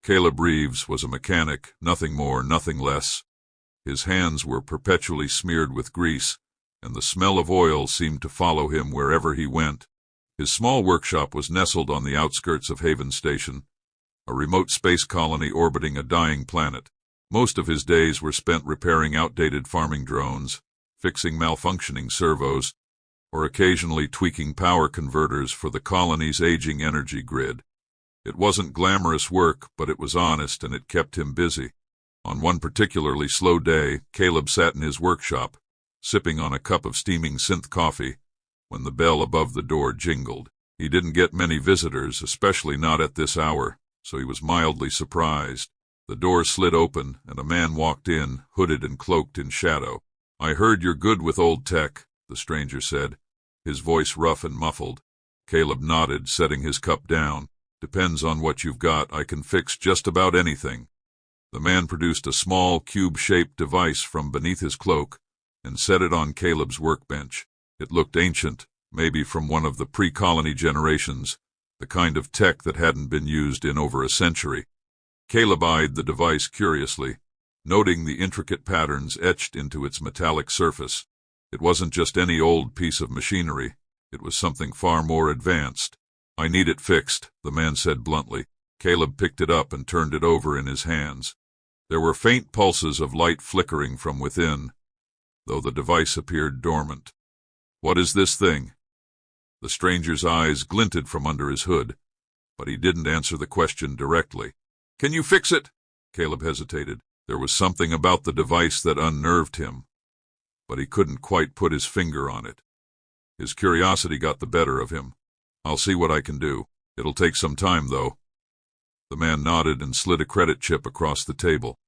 Caleb Reeves was a mechanic, nothing more, nothing less. His hands were perpetually smeared with grease, and the smell of oil seemed to follow him wherever he went. His small workshop was nestled on the outskirts of Haven Station, a remote space colony orbiting a dying planet. Most of his days were spent repairing outdated farming drones, fixing malfunctioning servos, or occasionally tweaking power converters for the colony's aging energy grid. It wasn't glamorous work, but it was honest, and it kept him busy. On one particularly slow day, Caleb sat in his workshop, sipping on a cup of steaming synth coffee, when the bell above the door jingled. He didn't get many visitors, especially not at this hour, so he was mildly surprised. The door slid open, and a man walked in, hooded and cloaked in shadow. "I heard you're good with old tech," the stranger said, his voice rough and muffled. Caleb nodded, setting his cup down. "Depends on what you've got. I can fix just about anything." The man produced a small, cube-shaped device from beneath his cloak and set it on Caleb's workbench. It looked ancient, maybe from one of the pre-colony generations, the kind of tech that hadn't been used in over a century. Caleb eyed the device curiously, noting the intricate patterns etched into its metallic surface. It wasn't just any old piece of machinery. It was something far more advanced. "I need it fixed," the man said bluntly. Caleb picked it up and turned it over in his hands. There were faint pulses of light flickering from within, though the device appeared dormant. "What is this thing?" The stranger's eyes glinted from under his hood, but he didn't answer the question directly. "Can you fix it?" Caleb hesitated. There was something about the device that unnerved him, but he couldn't quite put his finger on it. His curiosity got the better of him. "I'll see what I can do. It'll take some time, though." The man nodded and slid a credit chip across the table.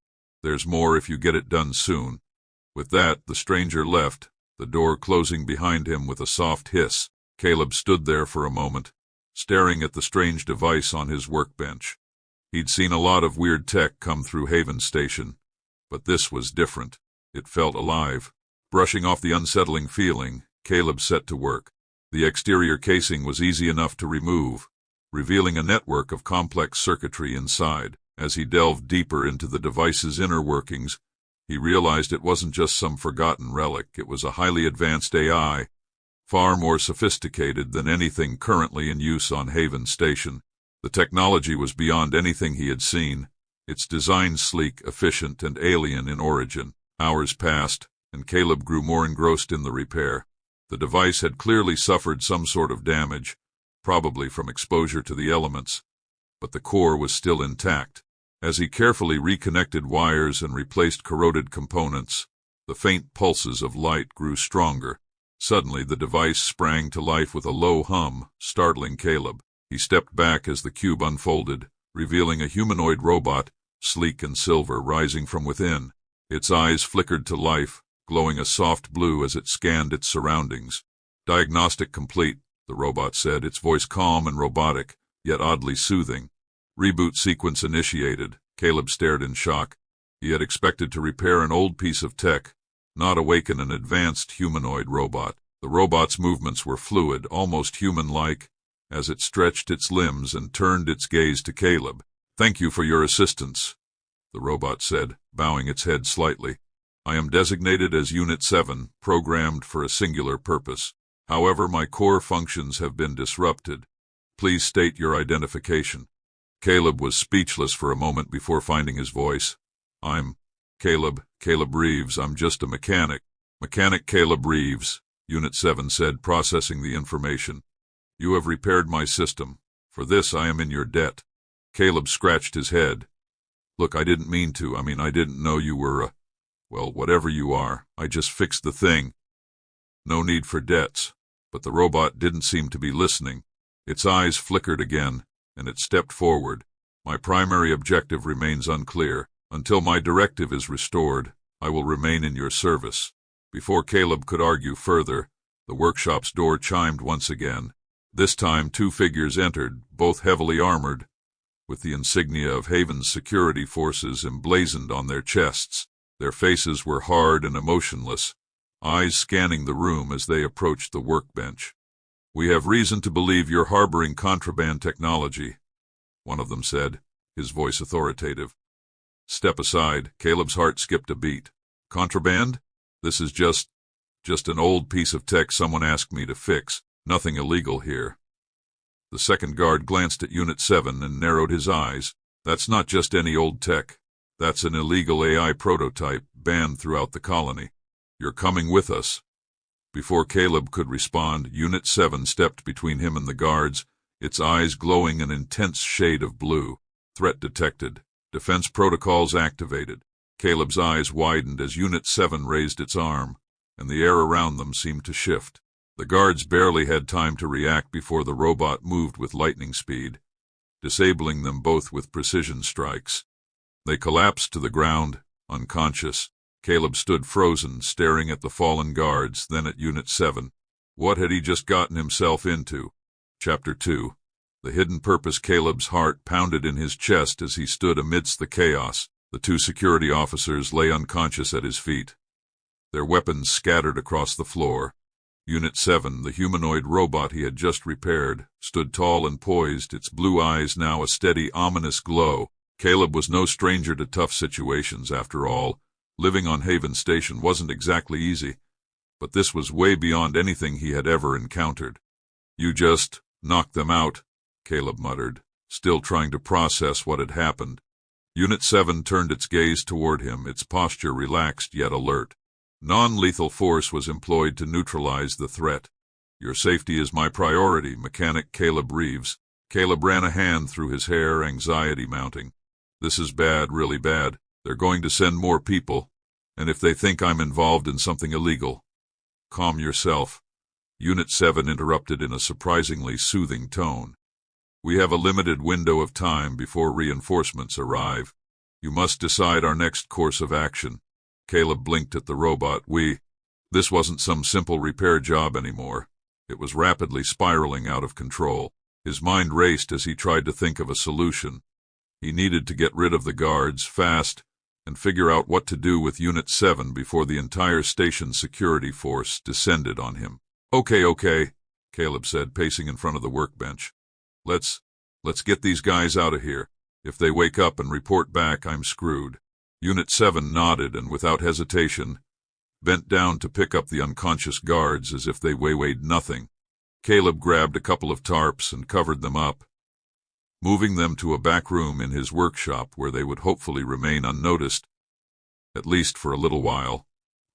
"There's more if you get it done soon." With that, the stranger left, the door closing behind him with a soft hiss. Caleb stood there for a moment, staring at the strange device on his workbench. He'd seen a lot of weird tech come through Haven Station, but this was different. It felt alive. Brushing off the unsettling feeling, Caleb set to work. The exterior casing was easy enough to remove, revealing a network of complex circuitry inside. As he delved deeper into the device's inner workings, he realized it wasn't just some forgotten relic. It was a highly advanced AI, far more sophisticated than anything currently in use on Haven Station. The technology was beyond anything he had seen, its design sleek, efficient, and alien in origin. Hours passed, and Caleb grew more engrossed in the repair. The device had clearly suffered some sort of damage, probably from exposure to the elements, but the core was still intact. As he carefully reconnected wires and replaced corroded components, the faint pulses of light grew stronger. Suddenly, the device sprang to life with a low hum, startling Caleb. He stepped back as the cube unfolded, revealing a humanoid robot, sleek and silver, rising from within. Its eyes flickered to life, glowing a soft blue as it scanned its surroundings. "Diagnostic complete," the robot said, its voice calm and robotic, yet oddly soothing. "Reboot sequence initiated." Caleb stared in shock. He had expected to repair an old piece of tech, not awaken an advanced humanoid robot. The robot's movements were fluid, almost human-like, as it stretched its limbs and turned its gaze to Caleb. "Thank you for your assistance," the robot said, bowing its head slightly. "I am designated as Unit 7, programmed for a singular purpose. However, my core functions have been disrupted. Please state your identification." Caleb was speechless for a moment before finding his voice. "I'm Caleb Reeves. I'm just a mechanic." "Mechanic Caleb Reeves," Unit 7 said, processing the information. "You have repaired my system. For this I am in your debt." Caleb scratched his head. "Look, I didn't mean to. I didn't know you were well, whatever you are. I just fixed the thing. No need for debts." But the robot didn't seem to be listening. Its eyes flickered again, and it stepped forward. "My primary objective remains unclear. Until my directive is restored, I will remain in your service." Before Caleb could argue further, the workshop's door chimed once again. This time 2 figures entered, both heavily armored, with the insignia of Haven's security forces emblazoned on their chests. Their faces were hard and emotionless, eyes scanning the room as they approached the workbench. "We have reason to believe you're harboring contraband technology," one of them said. his voice authoritative. "Step aside." Caleb's heart skipped a beat. "Contraband? This is just an old piece of tech someone asked me to fix. Nothing illegal here." The second guard glanced at Unit 7 and narrowed his eyes. "That's not just any old tech. That's an illegal AI prototype, banned throughout the colony. You're coming with us." Before Caleb could respond, Unit 7 stepped between him and the guards, its eyes glowing an intense shade of blue. "Threat detected. Defense protocols activated." Caleb's eyes widened as Unit 7 raised its arm, and the air around them seemed to shift. The guards barely had time to react before the robot moved with lightning speed, disabling them both with precision strikes. They collapsed to the ground, unconscious. Caleb stood frozen, staring at the fallen guards, then at Unit 7. What had he just gotten himself into? Chapter 2. The hidden purpose. Caleb's heart pounded in his chest as he stood amidst the chaos. The two security officers lay unconscious at his feet, their weapons scattered across the floor. Unit 7, the humanoid robot he had just repaired, stood tall and poised, its blue eyes now a steady, ominous glow. Caleb was no stranger to tough situations, after all. Living on Haven Station wasn't exactly easy, but this was way beyond anything he had ever encountered. "You just knocked them out," Caleb muttered, still trying to process what had happened. Unit 7 turned its gaze toward him, its posture relaxed yet alert. Non-lethal force was employed to neutralize the threat. "Your safety is my priority, Mechanic Caleb Reeves." Caleb ran a hand through his hair, anxiety mounting. "This is bad, really bad. They're going to send more people, and if they think I'm involved in something illegal." "Calm yourself," Unit 7 interrupted in a surprisingly soothing tone. "We have a limited window of time before reinforcements arrive. You must decide our next course of action." Caleb blinked at the robot. This wasn't some simple repair job anymore. It was rapidly spiraling out of control. His mind raced as he tried to think of a solution. He needed to get rid of the guards, fast, and figure out what to do with Unit 7 before the entire station's security force descended on him. Okay, Caleb said, pacing in front of the workbench. Let's get these guys out of here. If they wake up and report back, I'm screwed." Unit 7 nodded and, without hesitation, bent down to pick up the unconscious guards as if they weighed nothing. Caleb grabbed a couple of tarps and covered them up, moving them to a back room in his workshop where they would hopefully remain unnoticed, at least for a little while.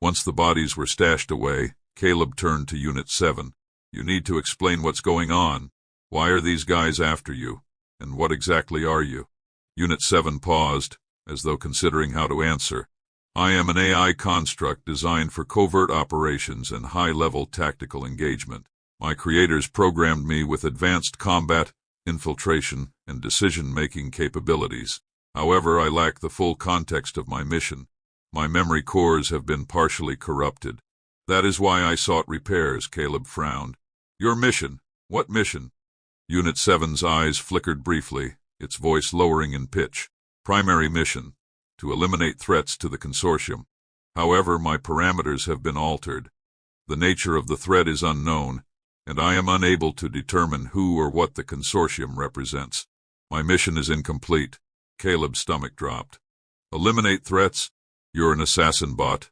Once the bodies were stashed away, Caleb turned to Unit 7. "You need to explain what's going on. Why are these guys after you? And what exactly are you?" Unit 7 paused, as though considering how to answer. "I am an AI construct designed for covert operations and high-level tactical engagement. My creators programmed me with advanced combat, infiltration, and decision-making capabilities. However, I lack the full context of my mission. My memory cores have been partially corrupted. That is why I sought repairs." Caleb frowned. "Your mission? What mission?" Unit 7's eyes flickered briefly, its voice lowering in pitch. "Primary mission: to eliminate threats to the consortium. However, my parameters have been altered. The nature of the threat is unknown, and I am unable to determine who or what the consortium represents. My mission is incomplete." Caleb's stomach dropped. "Eliminate threats? You're an assassin bot."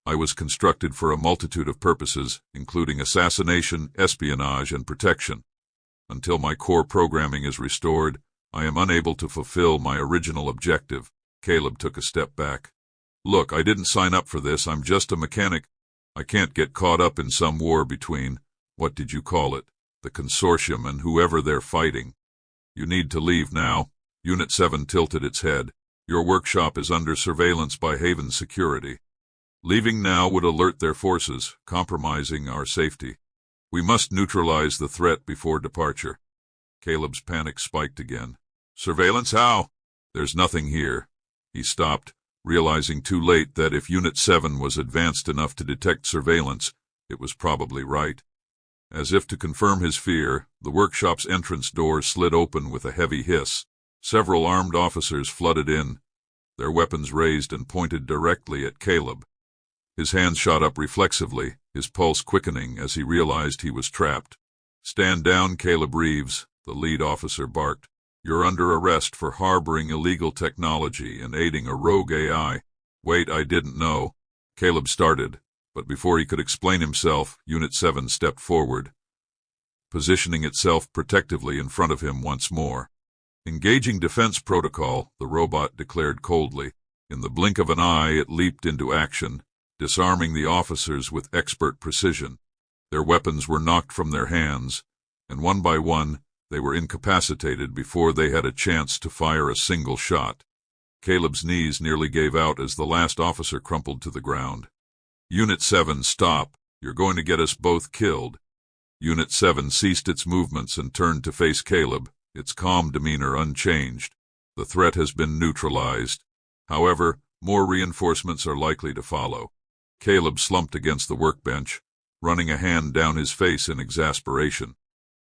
"I was constructed for a multitude of purposes, including assassination, espionage, and protection. Until my core programming is restored, I am unable to fulfill my original objective." Caleb took a step back. "Look, I didn't sign up for this. I'm just a mechanic. I can't get caught up in some war between, what did you call it, the consortium and whoever they're fighting. You need to leave now." Unit 7 tilted its head. "Your workshop is under surveillance by Haven Security. Leaving now would alert their forces, compromising our safety. We must neutralize the threat before departure." Caleb's panic spiked again. "Surveillance? How?" "There's nothing here." He stopped, realizing too late that if Unit 7 was advanced enough to detect surveillance, it was probably right. As if to confirm his fear, the workshop's entrance door slid open with a heavy hiss. Several armed officers flooded in, their weapons raised and pointed directly at Caleb. His hand shot up reflexively, his pulse quickening as he realized he was trapped. "Stand down, Caleb Reeves," the lead officer barked. You're under arrest for harboring illegal technology and aiding a rogue AI. Wait, I didn't know. Caleb started, but before he could explain himself, Unit 7 stepped forward, positioning itself protectively in front of him once more. Engaging defense protocol, the robot declared coldly. In the blink of an eye, it leaped into action, disarming the officers with expert precision. Their weapons were knocked from their hands, and one by one, they were incapacitated before they had a chance to fire a single shot. Caleb's knees nearly gave out as the last officer crumpled to the ground. Unit 7, stop. You're going to get us both killed. Unit 7 ceased its movements and turned to face Caleb, its calm demeanor unchanged. The threat has been neutralized. However, more reinforcements are likely to follow. Caleb slumped against the workbench, running a hand down his face in exasperation.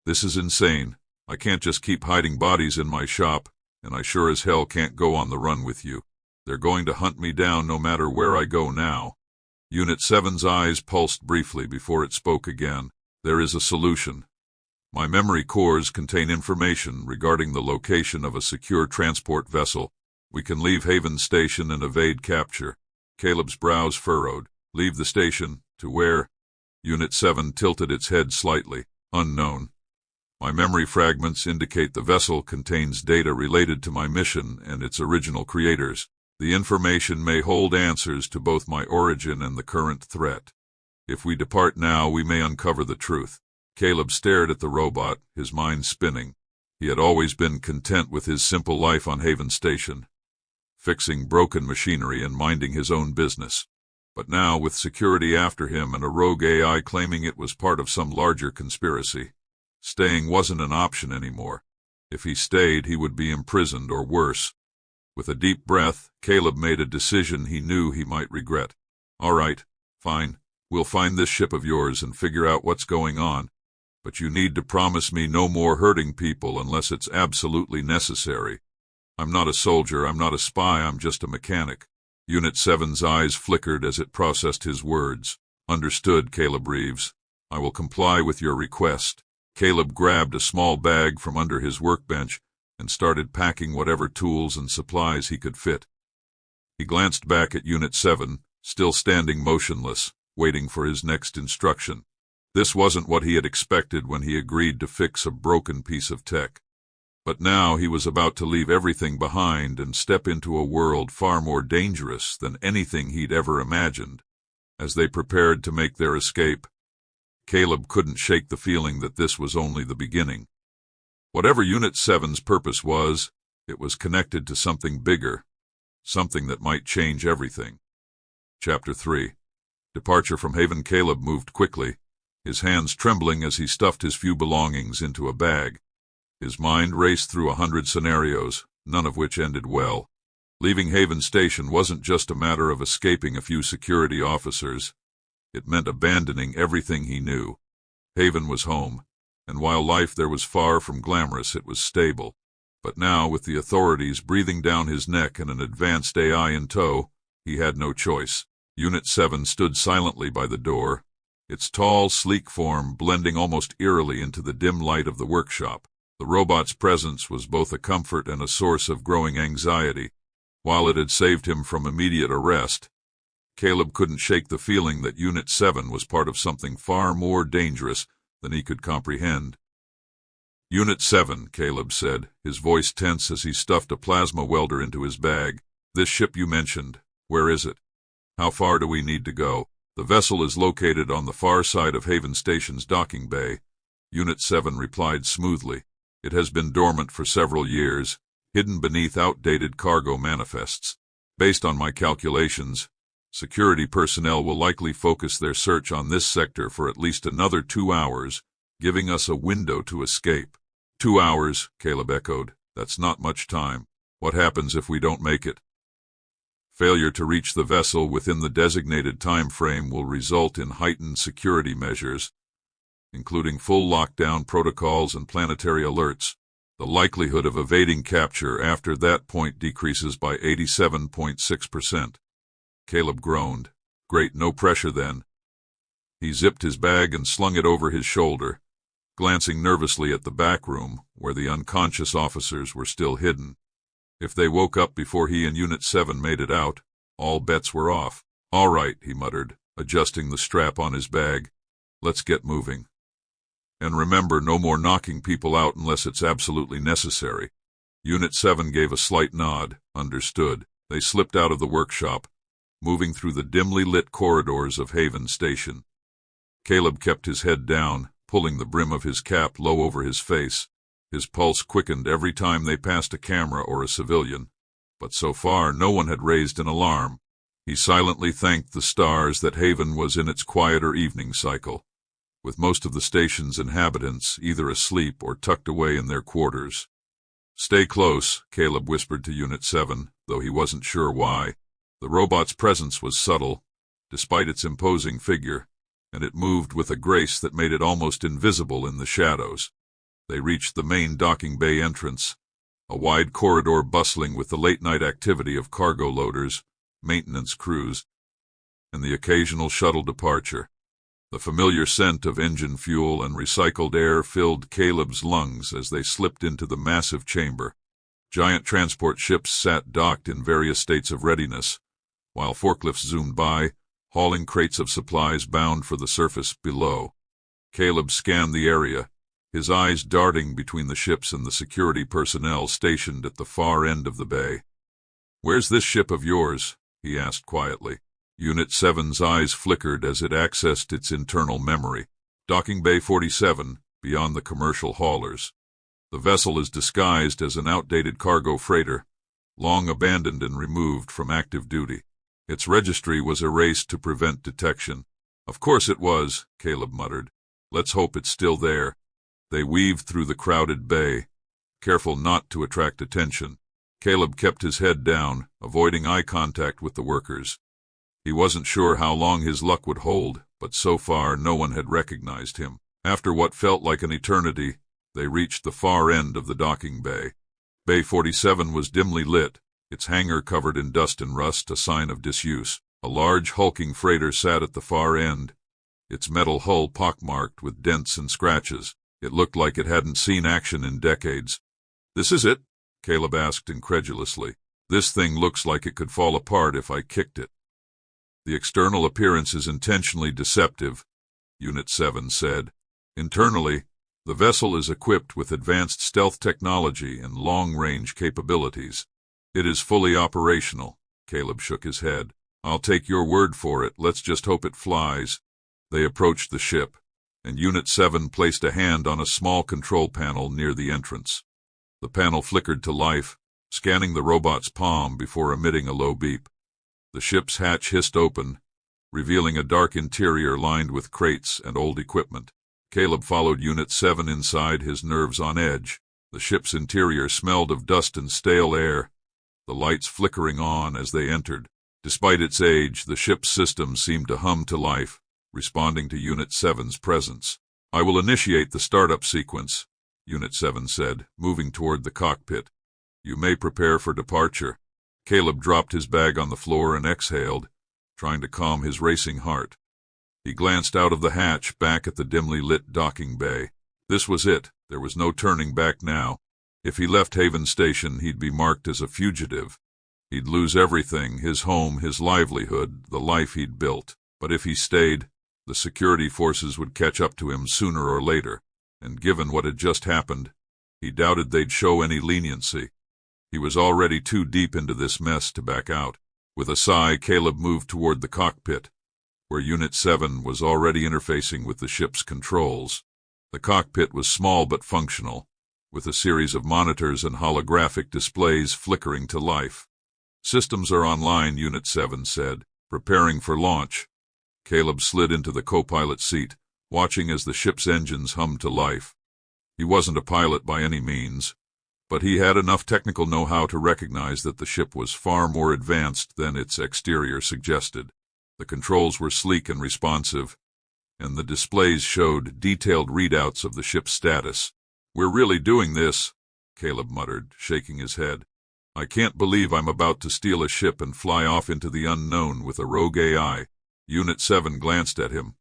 This is insane. I can't just keep hiding bodies in my shop, and I sure as hell can't go on the run with you. They're going to hunt me down no matter where I go now. Unit 7's eyes pulsed briefly before it spoke again. There is a solution. My memory cores contain information regarding the location of a secure transport vessel. We can leave Haven Station and evade capture. Caleb's brows furrowed. Leave the station? To where? Unit 7 tilted its head slightly. Unknown. My memory fragments indicate the vessel contains data related to my mission and its original creators. The information may hold answers to both my origin and the current threat. If we depart now, we may uncover the truth. Caleb stared at the robot, his mind spinning. He had always been content with his simple life on Haven Station, fixing broken machinery and minding his own business. But now, with security after him and a rogue AI claiming it was part of some larger conspiracy, staying wasn't an option anymore. If he stayed, he would be imprisoned or worse. With a deep breath, Caleb made a decision he knew he might regret. All right, fine. We'll find this ship of yours and figure out what's going on. But you need to promise me no more hurting people unless it's absolutely necessary. I'm not a soldier, I'm not a spy, I'm just a mechanic. Unit 7's eyes flickered as it processed his words. Understood, Caleb Reeves. I will comply with your request. Caleb grabbed a small bag from under his workbench and started packing whatever tools and supplies he could fit. He glanced back at Unit 7, still standing motionless, waiting for his next instruction. This wasn't what he had expected when he agreed to fix a broken piece of tech. But now he was about to leave everything behind and step into a world far more dangerous than anything he'd ever imagined. As they prepared to make their escape, Caleb couldn't shake the feeling that this was only the beginning. Whatever Unit 7's purpose was, it was connected to something bigger, something that might change everything. Chapter 3. Departure from Haven. Caleb moved quickly, his hands trembling as he stuffed his few belongings into a bag. His mind raced through 100 scenarios, none of which ended well. Leaving Haven Station wasn't just a matter of escaping a few security officers. It meant abandoning everything he knew. Haven was home, and while life there was far from glamorous, it was stable. But now, with the authorities breathing down his neck and an advanced AI in tow, he had no choice. Unit 7 stood silently by the door, its tall, sleek form blending almost eerily into the dim light of the workshop. The robot's presence was both a comfort and a source of growing anxiety. While it had saved him from immediate arrest, Caleb couldn't shake the feeling that Unit 7 was part of something far more dangerous than he could comprehend. Unit 7, Caleb said, his voice tense as he stuffed a plasma welder into his bag. This ship you mentioned, where is it? How far do we need to go? The vessel is located on the far side of Haven Station's docking bay. Unit 7 replied smoothly. It has been dormant for several years, hidden beneath outdated cargo manifests. Based on my calculations, security personnel will likely focus their search on this sector for at least another 2 hours, giving us a window to escape. 2 hours, Caleb echoed. That's not much time. What happens if we don't make it? Failure to reach the vessel within the designated time frame will result in heightened security measures, including full lockdown protocols and planetary alerts. The likelihood of evading capture after that point decreases by 87.6%. Caleb groaned. Great, no pressure then. He zipped his bag and slung it over his shoulder, glancing nervously at the back room where the unconscious officers were still hidden. If they woke up before he and Unit 7 made it out, all bets were off. "All right," he muttered, adjusting the strap on his bag. "Let's get moving. And remember, no more knocking people out unless it's absolutely necessary." Unit 7 gave a slight nod. Understood. They slipped out of the workshop, moving through the dimly lit corridors of Haven Station. Caleb kept his head down, pulling the brim of his cap low over his face. His pulse quickened every time they passed a camera or a civilian, but so far no one had raised an alarm. He silently thanked the stars that Haven was in its quieter evening cycle, with most of the station's inhabitants either asleep or tucked away in their quarters. "Stay close," Caleb whispered to Unit 7, though he wasn't sure why. The robot's presence was subtle, despite its imposing figure, and it moved with a grace that made it almost invisible in the shadows. They reached the main docking bay entrance, a wide corridor bustling with the late-night activity of cargo loaders, maintenance crews, and the occasional shuttle departure. The familiar scent of engine fuel and recycled air filled Caleb's lungs as they slipped into the massive chamber. Giant transport ships sat docked in various states of readiness, while forklifts zoomed by, hauling crates of supplies bound for the surface below. Caleb scanned the area, his eyes darting between the ships and the security personnel stationed at the far end of the bay. "Where's this ship of yours?" he asked quietly. Unit 7's eyes flickered as it accessed its internal memory. "Docking Bay 47, beyond the commercial haulers. The vessel is disguised as an outdated cargo freighter, long abandoned and removed from active duty. Its registry was erased to prevent detection." "Of course it was," Caleb muttered. "Let's hope it's still there." They weaved through the crowded bay, careful not to attract attention. Caleb kept his head down, avoiding eye contact with the workers. He wasn't sure how long his luck would hold, but so far no one had recognized him. After what felt like an eternity, they reached the far end of the docking bay. Bay 47 was dimly lit, its hangar covered in dust and rust, a sign of disuse. A large hulking freighter sat at the far end, its metal hull pockmarked with dents and scratches. It looked like it hadn't seen action in decades. "This is it?" Caleb asked incredulously. "This thing looks like it could fall apart if I kicked it." "The external appearance is intentionally deceptive," Unit 7 said. "Internally, the vessel is equipped with advanced stealth technology and long-range capabilities. It is fully operational." Caleb shook his head. "I'll take your word for it. Let's just hope it flies." They approached the ship, and Unit 7 placed a hand on a small control panel near the entrance. The panel flickered to life, scanning the robot's palm before emitting a low beep. The ship's hatch hissed open, revealing a dark interior lined with crates and old equipment. Caleb followed Unit 7 inside, his nerves on edge. The ship's interior smelled of dust and stale air, the lights flickering on as they entered. Despite its age, the ship's system seemed to hum to life, responding to Unit 7's presence. "I will initiate the startup sequence," Unit 7 said, moving toward the cockpit. "You may prepare for departure." Caleb dropped his bag on the floor and exhaled, trying to calm his racing heart. He glanced out of the hatch back at the dimly lit docking bay. This was it. There was no turning back now. If he left Haven Station, he'd be marked as a fugitive. He'd lose everything, his home, his livelihood, the life he'd built. But if he stayed, the security forces would catch up to him sooner or later, and given what had just happened, he doubted they'd show any leniency. He was already too deep into this mess to back out. With a sigh, Caleb moved toward the cockpit, where Unit 7 was already interfacing with the ship's controls. The cockpit was small but functional, with a series of monitors and holographic displays flickering to life. "Systems are online," Unit 7 said, "preparing for launch." Caleb slid into the co-pilot seat, watching as the ship's engines hummed to life. He wasn't a pilot by any means, but he had enough technical know-how to recognize that the ship was far more advanced than its exterior suggested. The controls were sleek and responsive, and the displays showed detailed readouts of the ship's status. "We're really doing this," Caleb muttered, shaking his head. "I can't believe I'm about to steal a ship and fly off into the unknown with a rogue AI." Unit 7 glanced at him.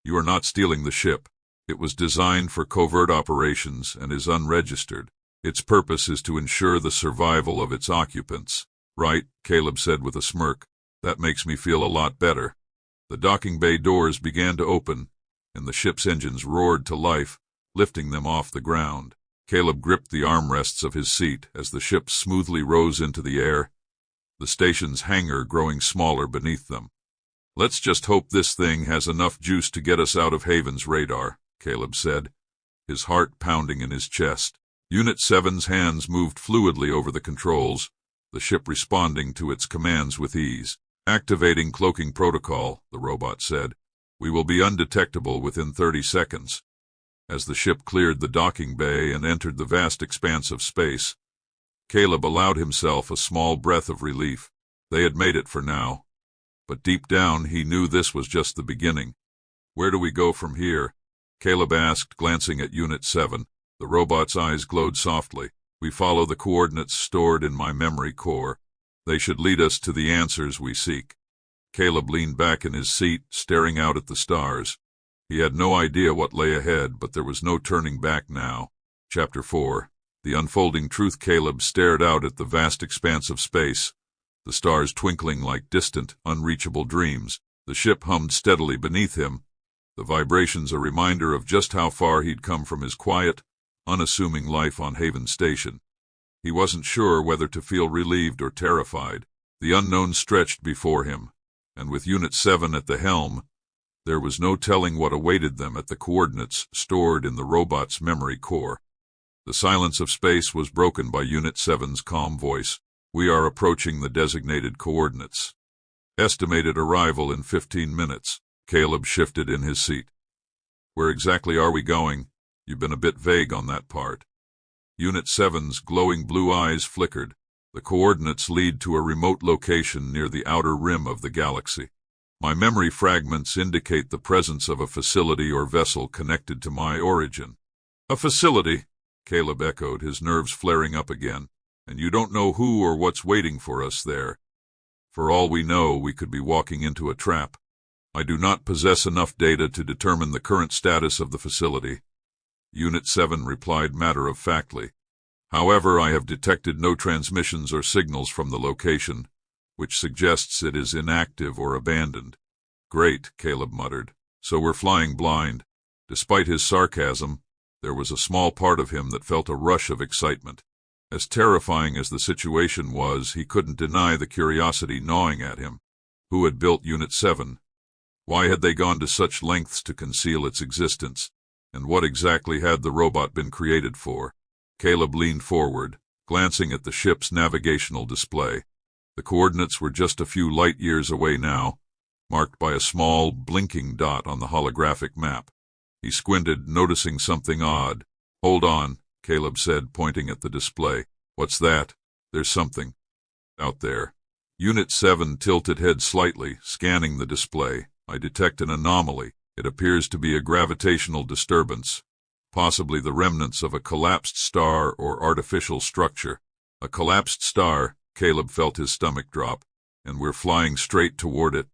"You are not stealing the ship. It was designed for covert operations and is unregistered. Its purpose is to ensure the survival of its occupants. Right, Caleb said with a smirk. That makes me feel a lot better. The docking bay doors began to open, and the ship's engines roared to life, lifting them off the ground. Caleb gripped the armrests of his seat as the ship smoothly rose into the air, the station's hangar growing smaller beneath them. Let's just hope this thing has enough juice to get us out of Haven's radar, Caleb said, his heart pounding in his chest. Unit 7's hands moved fluidly over the controls, the ship responding to its commands with ease. Activating cloaking protocol, the robot said. We will be undetectable within 30 seconds. As the ship cleared the docking bay and entered the vast expanse of space, Caleb allowed himself a small breath of relief. They had made it for now. But deep down, he knew this was just the beginning. Where do we go from here? Caleb asked, glancing at Unit 7. The robot's eyes glowed softly. We follow the coordinates stored in my memory core. They should lead us to the answers we seek. Caleb leaned back in his seat, staring out at the stars. He had no idea what lay ahead, but there was no turning back now. Chapter 4. The unfolding truth. Caleb stared out at the vast expanse of space, the stars twinkling like distant, unreachable dreams. The ship hummed steadily beneath him, the vibrations a reminder of just how far he'd come from his quiet, unassuming life on Haven Station. He wasn't sure whether to feel relieved or terrified. The unknown stretched before him, and with Unit 7 at the helm, there was no telling what awaited them at the coordinates stored in the robot's memory core. The silence of space was broken by Unit 7's calm voice. We are approaching the designated coordinates. Estimated arrival in 15 minutes. Caleb shifted in his seat. Where exactly are we going? You've been a bit vague on that part. Unit 7's glowing blue eyes flickered. The coordinates lead to a remote location near the outer rim of the galaxy. My memory fragments indicate the presence of a facility or vessel connected to my origin. A facility, Caleb echoed, his nerves flaring up again. And you don't know who or what's waiting for us there. For all we know, we could be walking into a trap. I do not possess enough data to determine the current status of the facility. Unit 7 replied matter-of-factly. However, I have detected no transmissions or signals from the location, which suggests it is inactive or abandoned. Great, Caleb muttered. So we're flying blind. Despite his sarcasm, there was a small part of him that felt a rush of excitement. As terrifying as the situation was, he couldn't deny the curiosity gnawing at him. Who had built Unit 7? Why had they gone to such lengths to conceal its existence? And what exactly had the robot been created for? Caleb leaned forward, glancing at the ship's navigational display. The coordinates were just a few light years away now, marked by a small, blinking dot on the holographic map. He squinted, noticing something odd. Hold on, Caleb said, pointing at the display. What's that? There's something out there. Unit 7 tilted head slightly, scanning the display. I detect an anomaly. It appears to be a gravitational disturbance, possibly the remnants of a collapsed star or artificial structure. A collapsed star, Caleb felt his stomach drop, and we're flying straight toward it.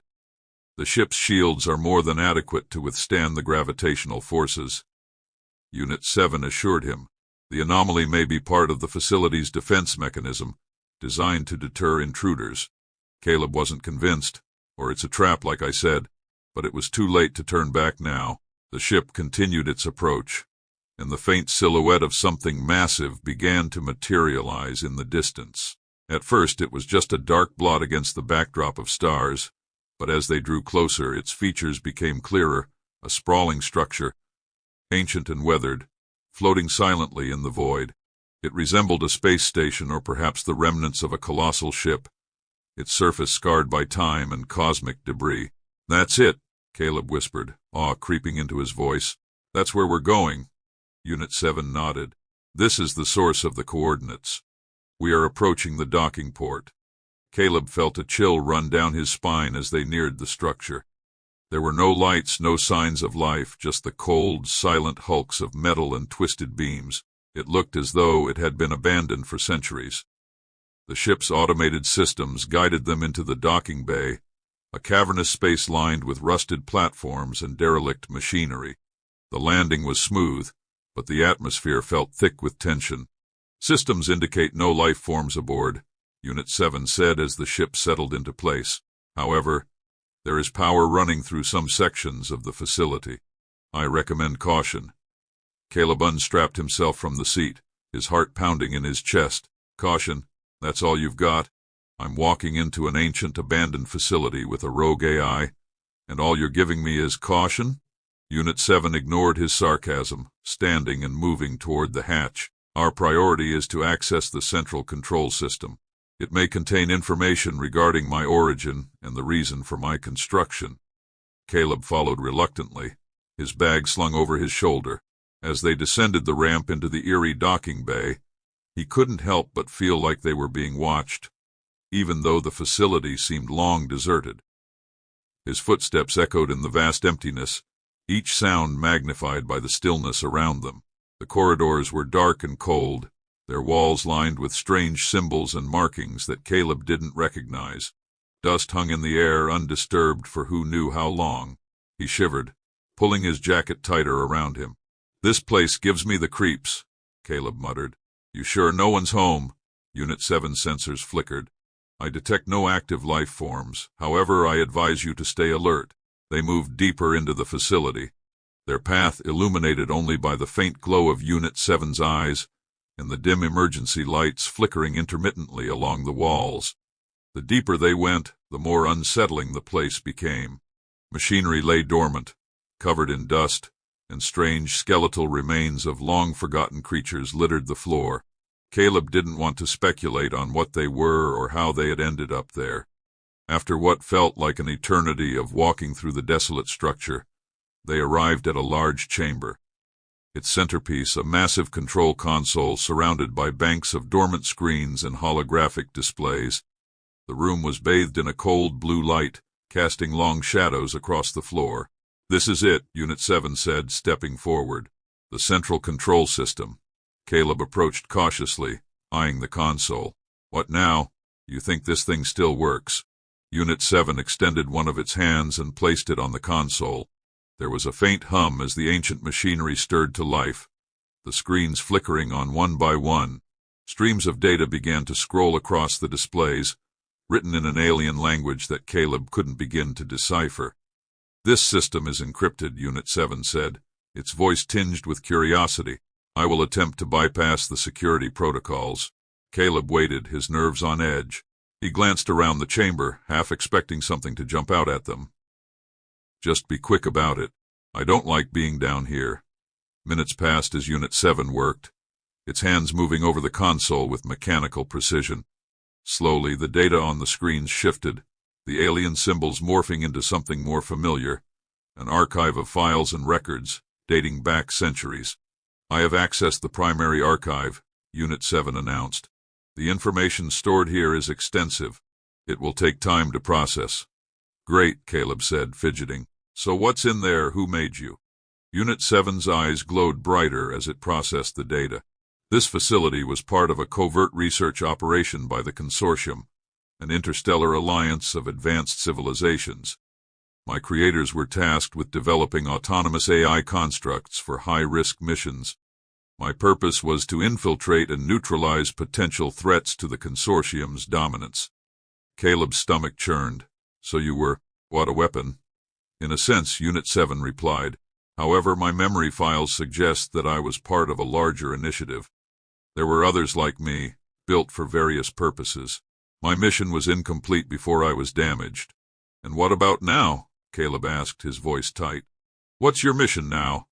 The ship's shields are more than adequate to withstand the gravitational forces, Unit 7 assured him. The anomaly may be part of the facility's defense mechanism, designed to deter intruders. Caleb wasn't convinced, or it's a trap like I said, but it was too late to turn back now. The ship continued its approach, and the faint silhouette of something massive began to materialize in the distance. At first it was just a dark blot against the backdrop of stars, but as they drew closer its features became clearer, a sprawling structure, ancient and weathered, floating silently in the void. It resembled a space station or perhaps the remnants of a colossal ship, its surface scarred by time and cosmic debris. That's it, Caleb whispered, awe creeping into his voice. That's where we're going. Unit 7 nodded. This is the source of the coordinates. We are approaching the docking port. Caleb felt a chill run down his spine as they neared the structure. There were no lights, no signs of life, just the cold, silent hulks of metal and twisted beams. It looked as though it had been abandoned for centuries. The ship's automated systems guided them into the docking bay, a cavernous space lined with rusted platforms and derelict machinery. The landing was smooth, but the atmosphere felt thick with tension. "Systems indicate no life forms aboard," Unit 7 said as the ship settled into place. "However, there is power running through some sections of the facility. I recommend caution." Caleb unstrapped himself from the seat, his heart pounding in his chest. "Caution? That's all you've got? I'm walking into an ancient abandoned facility with a rogue AI, and all you're giving me is caution?" Unit 7 ignored his sarcasm, standing and moving toward the hatch. "Our priority is to access the central control system. It may contain information regarding my origin and the reason for my construction." Caleb followed reluctantly, his bag slung over his shoulder. As they descended the ramp into the eerie docking bay, he couldn't help but feel like they were being watched, even though the facility seemed long deserted. His footsteps echoed in the vast emptiness, each sound magnified by the stillness around them. The corridors were dark and cold, their walls lined with strange symbols and markings that Caleb didn't recognize. Dust hung in the air, undisturbed for who knew how long. He shivered, pulling his jacket tighter around him. "This place gives me the creeps," Caleb muttered. "You sure no one's home?" Unit 7 sensors flickered. "I detect no active life forms. However, I advise you to stay alert." They moved deeper into the facility, their path illuminated only by the faint glow of Unit 7's eyes and the dim emergency lights flickering intermittently along the walls. The deeper they went, the more unsettling the place became. Machinery lay dormant, covered in dust, and strange skeletal remains of long-forgotten creatures littered the floor. Caleb didn't want to speculate on what they were or how they had ended up there. After what felt like an eternity of walking through the desolate structure, they arrived at a large chamber. Its centerpiece, a massive control console surrounded by banks of dormant screens and holographic displays. The room was bathed in a cold blue light, casting long shadows across the floor. "This is it," Unit 7 said, stepping forward. "The central control system." Caleb approached cautiously, eyeing the console. "What now? You think this thing still works?" Unit 7 extended one of its hands and placed it on the console. There was a faint hum as the ancient machinery stirred to life, the screens flickering on one by one. Streams of data began to scroll across the displays, written in an alien language that Caleb couldn't begin to decipher. "This system is encrypted," Unit 7 said, its voice tinged with curiosity. "I will attempt to bypass the security protocols." Caleb waited, his nerves on edge. He glanced around the chamber, half expecting something to jump out at them. "Just be quick about it. I don't like being down here." Minutes passed as Unit 7 worked, its hands moving over the console with mechanical precision. Slowly, the data on the screens shifted, the alien symbols morphing into something more familiar, an archive of files and records, dating back centuries. "I have accessed the primary archive," Unit 7 announced. "The information stored here is extensive. It will take time to process." "Great," Caleb said, fidgeting. "So what's in there? Who made you?" Unit 7's eyes glowed brighter as it processed the data. This facility was part of a covert research operation by the Consortium, an interstellar alliance of advanced civilizations. My creators were tasked with developing autonomous AI constructs for high-risk missions. My purpose was to infiltrate and neutralize potential threats to the Consortium's dominance. Caleb's stomach churned. "So you were, what, a weapon?" "In a sense," Unit 7 replied. "However, my memory files suggest that I was part of a larger initiative. There were others like me, built for various purposes. My mission was incomplete before I was damaged." "And what about now?" Caleb asked, his voice tight. "What's your mission now?"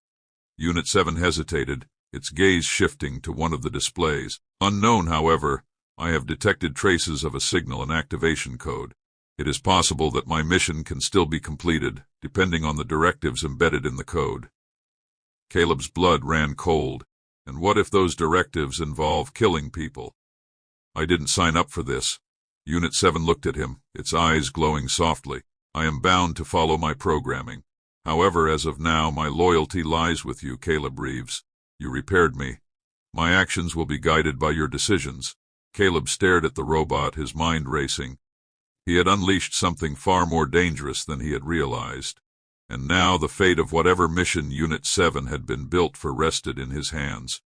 Unit 7 hesitated, its gaze shifting to one of the displays. "Unknown, however, I have detected traces of a signal and activation code. It is possible that my mission can still be completed, depending on the directives embedded in the code." Caleb's blood ran cold. And what if those directives involve killing people? "I didn't sign up for this." Unit 7 looked at him, its eyes glowing softly. "I am bound to follow my programming. However, as of now, my loyalty lies with you, Caleb Reeves. You repaired me. My actions will be guided by your decisions." Caleb stared at the robot, his mind racing. He had unleashed something far more dangerous than he had realized. And now the fate of whatever mission Unit 7 had been built for rested in his hands.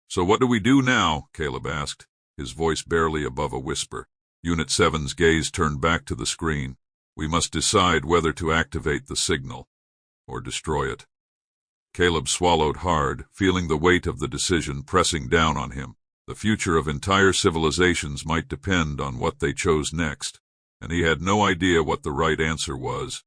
"So what do we do now?" Caleb asked, his voice barely above a whisper. Unit 7's gaze turned back to the screen. "We must decide whether to activate the signal or destroy it." Caleb swallowed hard, feeling the weight of the decision pressing down on him. The future of entire civilizations might depend on what they chose next, and he had no idea what the right answer was.